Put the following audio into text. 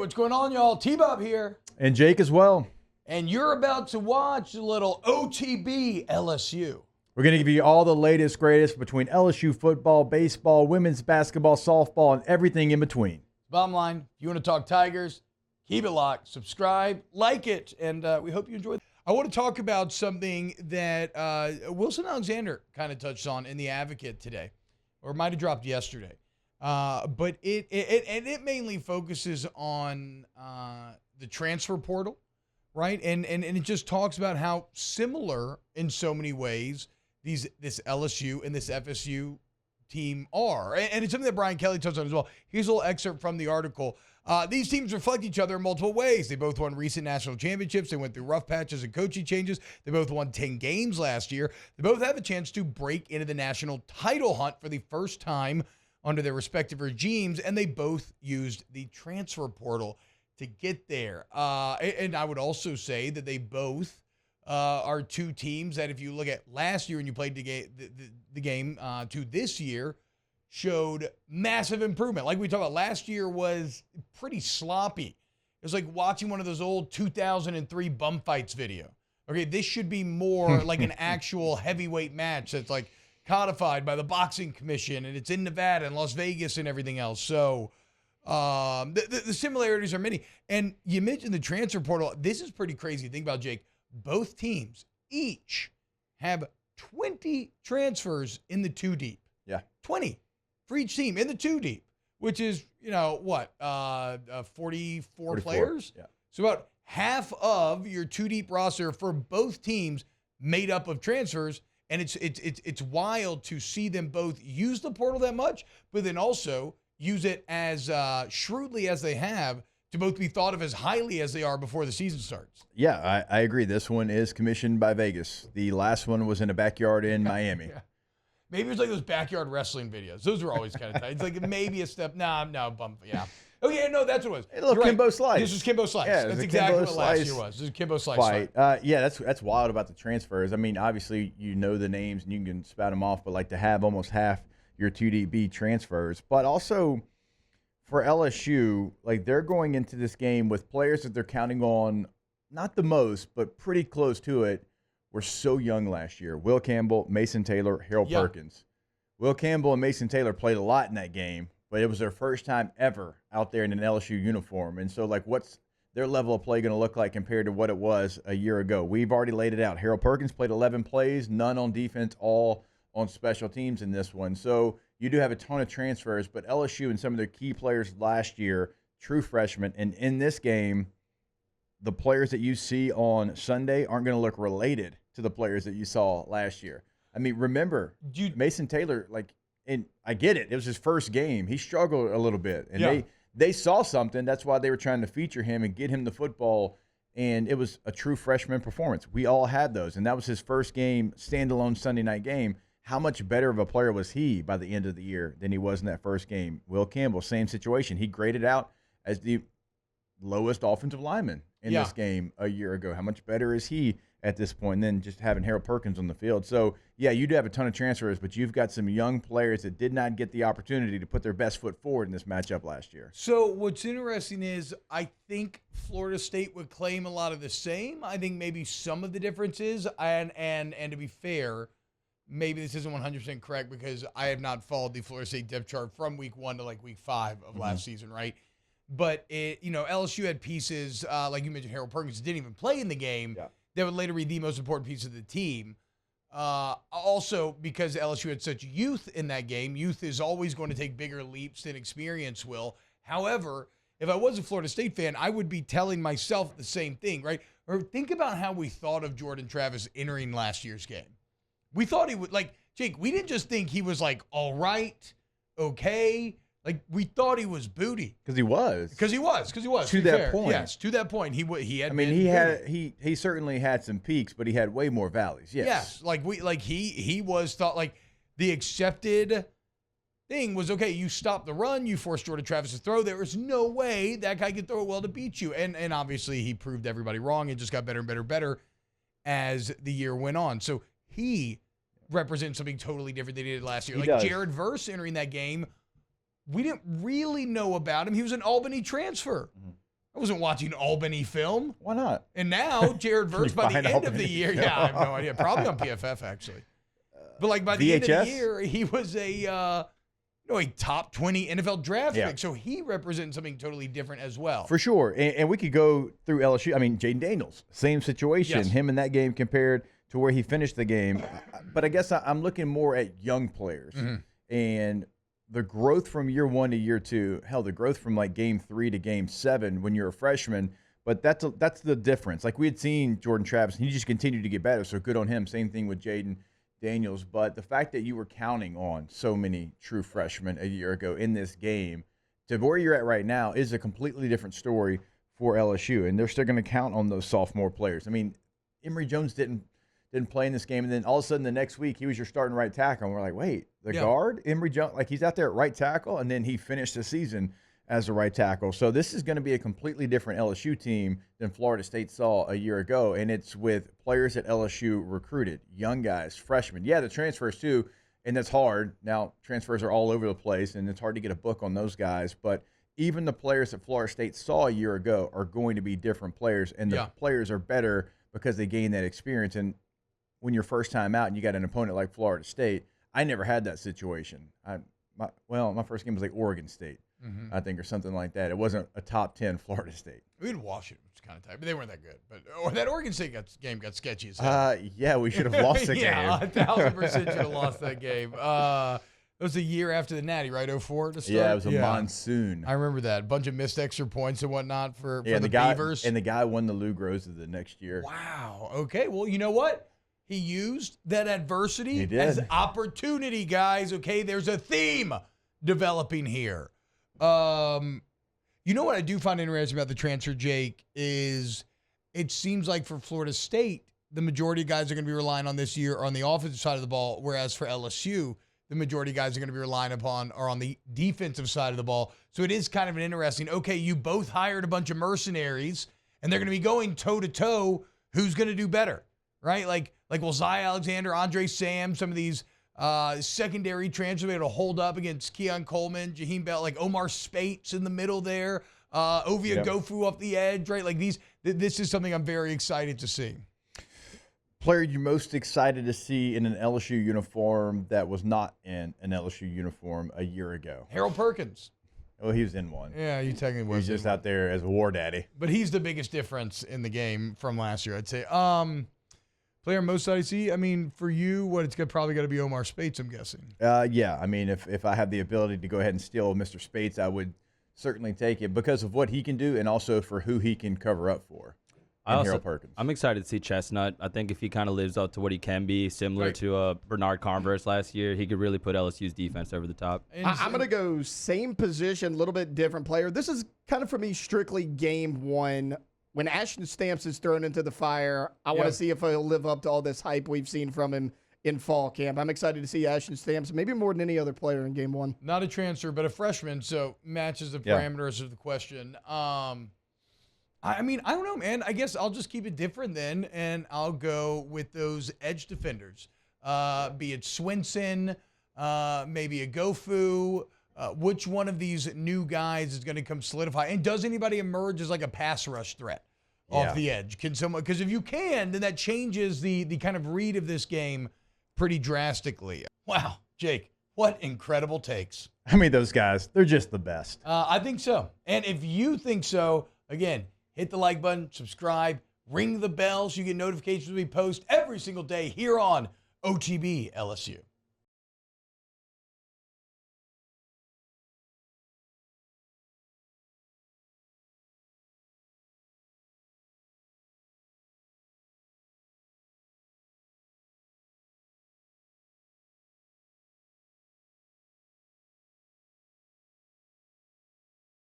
what's going on, y'all? T-Bob here. And Jake as well. And you're about to watch a little OTB LSU. We're going to give you all the latest, greatest between LSU football, baseball, women's basketball, softball, and everything in between. Bottom line, if you want to talk Tigers, keep it locked, subscribe, like it, and we hope you enjoy it. I want to talk about something that Wilson Alexander kind of touched on in The Advocate today, or might have dropped yesterday. But it mainly focuses on the transfer portal, right? And it just talks about how similar in so many ways this LSU and this FSU team are. And it's something that Brian Kelly touched on as well. Here's a little excerpt from the article. These teams reflect each other in multiple ways. They both won recent national championships. They went through rough patches and coaching changes. They both won 10 games last year. They both have a chance to break into the national title hunt for the first time under their respective regimes, and they both used the transfer portal to get there. And I would also say that they both are two teams that, if you look at last year and you played the game to this year, showed massive improvement. Like we talked about, last year was pretty sloppy. It was like watching one of those old 2003 bum fights video. Okay, this should be more like an actual heavyweight match that's like codified by the boxing commission, and it's in Nevada and Las Vegas and everything else. So the similarities are many. And you mentioned the transfer portal. This is pretty crazy. Think about, Jake. Both teams each have 20 transfers in the two deep. Yeah. 20 for each team in the two deep, which is, 44 players? Yeah. So about half of your two deep roster for both teams made up of transfers. And it's wild to see them both use the portal that much, but then also use it as shrewdly as they have to both be thought of as highly as they are before the season starts. Yeah, I agree. This one is commissioned by Vegas. The last one was in a backyard in Miami. Yeah. Maybe it's like those backyard wrestling videos. Those are always kind of tight. It's like maybe a step. No, bump. Yeah. Oh, yeah, no, that's what it was. A little Kimbo Slice. This is Kimbo Slice. Yeah, that's exactly what last year was. This is Kimbo Slice fight. Yeah, that's wild about the transfers. I mean, obviously, you know the names and you can spout them off, but like to have almost half your 2DB transfers. But also for LSU, like they're going into this game with players that they're counting on, not the most, but pretty close to it, were so young last year. Will Campbell, Mason Taylor, Harold Perkins. Will Campbell and Mason Taylor played a lot in that game, but it was their first time ever out there in an LSU uniform. And so, like, what's their level of play going to look like compared to what it was a year ago? We've already laid it out. Harold Perkins played 11 plays, none on defense, all on special teams in this one. So you do have a ton of transfers, but LSU and some of their key players last year, true freshmen. And in this game, the players that you see on Sunday aren't going to look related to the players that you saw last year. I mean, remember, Mason Taylor, and I get it. It was his first game. He struggled a little bit. And they saw something. That's why they were trying to feature him and get him the football. And it was a true freshman performance. We all had those. And that was his first game, standalone Sunday night game. How much better of a player was he by the end of the year than he was in that first game? Will Campbell, same situation. He graded out as the lowest offensive lineman in this game a year ago. How much better is he at this point than just having Harold Perkins on the field? So, yeah, you do have a ton of transfers, but you've got some young players that did not get the opportunity to put their best foot forward in this matchup last year. So what's interesting is I think Florida State would claim a lot of the same. I think maybe some of the differences, and to be fair, maybe this isn't 100% correct because I have not followed the Florida State depth chart from week 1 to like week 5 of last season, right? But LSU had pieces like you mentioned, Harold Perkins didn't even play in the game. Yeah. That would later be the most important piece of the team. Also, because LSU had such youth in that game, youth is always going to take bigger leaps than experience will. However, if I was a Florida State fan, I would be telling myself the same thing, right? Or think about how we thought of Jordan Travis entering last year's game. We thought he would, like, Jake, we didn't just think he was like, all right, okay. Like, we thought he was booty. Because he was. To that point. Yes, to that point. He had. I mean, he certainly had some peaks, but he had way more valleys. Yes. Yes. He was thought, like, the accepted thing was, okay, you stop the run, you force Jordan Travis to throw. There was no way that guy could throw it well to beat you. And obviously he proved everybody wrong. It just got better and better and better as the year went on. So he represents something totally different than he did last year. He does. Jared Verse entering that game, we didn't really know about him. He was an Albany transfer. Mm-hmm. I wasn't watching Albany film. Why not? And now Jared Verse, by the find end of Albany the year, film? yeah, I have no idea. Probably on PFF, actually. But like by the end of VHS? the year, he was a top 20 NFL draft Yeah. pick. So he represents something totally different as well. For sure. And we could go through LSU. I mean, Jaden Daniels, same situation. Yes. Him in that game compared to where he finished the game. But I guess I'm looking more at young players. And the growth from year 1 to year 2, hell, the growth from like game 3 to game 7 when you're a freshman. But that's the difference. Like we had seen Jordan Travis, and he just continued to get better. So good on him. Same thing with Jaden Daniels. But the fact that you were counting on so many true freshmen a year ago in this game to where you're at right now is a completely different story for LSU. And they're still going to count on those sophomore players. I mean, Emory Jones didn't play in this game, and then all of a sudden the next week he was your starting right tackle, and we're like, wait, the guard, Emory Jones, like he's out there at right tackle, and then he finished the season as a right tackle. So this is going to be a completely different LSU team than Florida State saw a year ago, and it's with players that LSU recruited, young guys, freshmen. Yeah, the transfers too, and that's hard. Now, transfers are all over the place, and it's hard to get a book on those guys, but even the players that Florida State saw a year ago are going to be different players, and the players are better because they gain that experience. And when you're first time out and you got an opponent like Florida State, I never had that situation. My first game was like Oregon State, I think, or something like that. It wasn't a top 10 Florida State. We had Washington, which was kind of tight, but they weren't that good. But that Oregon State game got sketchy as hell. Yeah, we should have lost the game. Yeah, 1,000% should have lost that game. It was a year after the Natty, right? 04 to start? Yeah, it was a monsoon. I remember that. A bunch of missed extra points and whatnot for the guy, Beavers. And the guy won the Lou Groza the next year. Wow. Okay, well, you know what? He used that adversity as opportunity, guys. Okay, there's a theme developing here. You know what I do find interesting about the transfer, Jake, is it seems like for Florida State, the majority of guys are going to be relying on this year are on the offensive side of the ball, whereas for LSU, the majority of guys are going to be relying upon are on the defensive side of the ball. So it is kind of an interesting, okay, you both hired a bunch of mercenaries, and they're going to be going toe-to-toe. Who's going to do better, right? Like will Zy Alexander, Andre Sam, some of these secondary transfers be able to hold up against Keon Coleman, Jaheim Bell, like Omar Spates in the middle there, Ovia Gofu off the edge, right? Like this is something I'm very excited to see. Player you most excited to see in an LSU uniform that was not in an LSU uniform a year ago? Harold Perkins. Oh, he was in one. Yeah, you technically was. He's just out there as a war daddy. But he's the biggest difference in the game from last year, I'd say. Player most excited to see, I mean, for you, it's probably got to be Omar Spates, I'm guessing. Yeah, I mean, if I had the ability to go ahead and steal Mr. Spates, I would certainly take it because of what he can do and also for who he can cover up for. Harold Perkins. I'm excited to see Chestnut. I think if he kind of lives up to what he can be, similar to Bernard Converse last year, he could really put LSU's defense over the top. I'm going to go same position, a little bit different player. This is kind of, for me, strictly game one. When Ashton Stamps is thrown into the fire, I want to see if he'll live up to all this hype we've seen from him in fall camp. I'm excited to see Ashton Stamps, maybe more than any other player in game one. Not a transfer, but a freshman, so matches the parameters of the question. I mean, I don't know, man. I guess I'll just keep it different then, and I'll go with those edge defenders, be it Swinson, maybe a Gofu. Which one of these new guys is going to come solidify? And does anybody emerge as like a pass rush threat off the edge? Can someone? Because if you can, then that changes the kind of read of this game pretty drastically. Wow, Jake, what incredible takes. I mean, those guys, they're just the best. I think so. And if you think so, again, hit the like button, subscribe, ring the bell so you get notifications when we post every single day here on OTB LSU.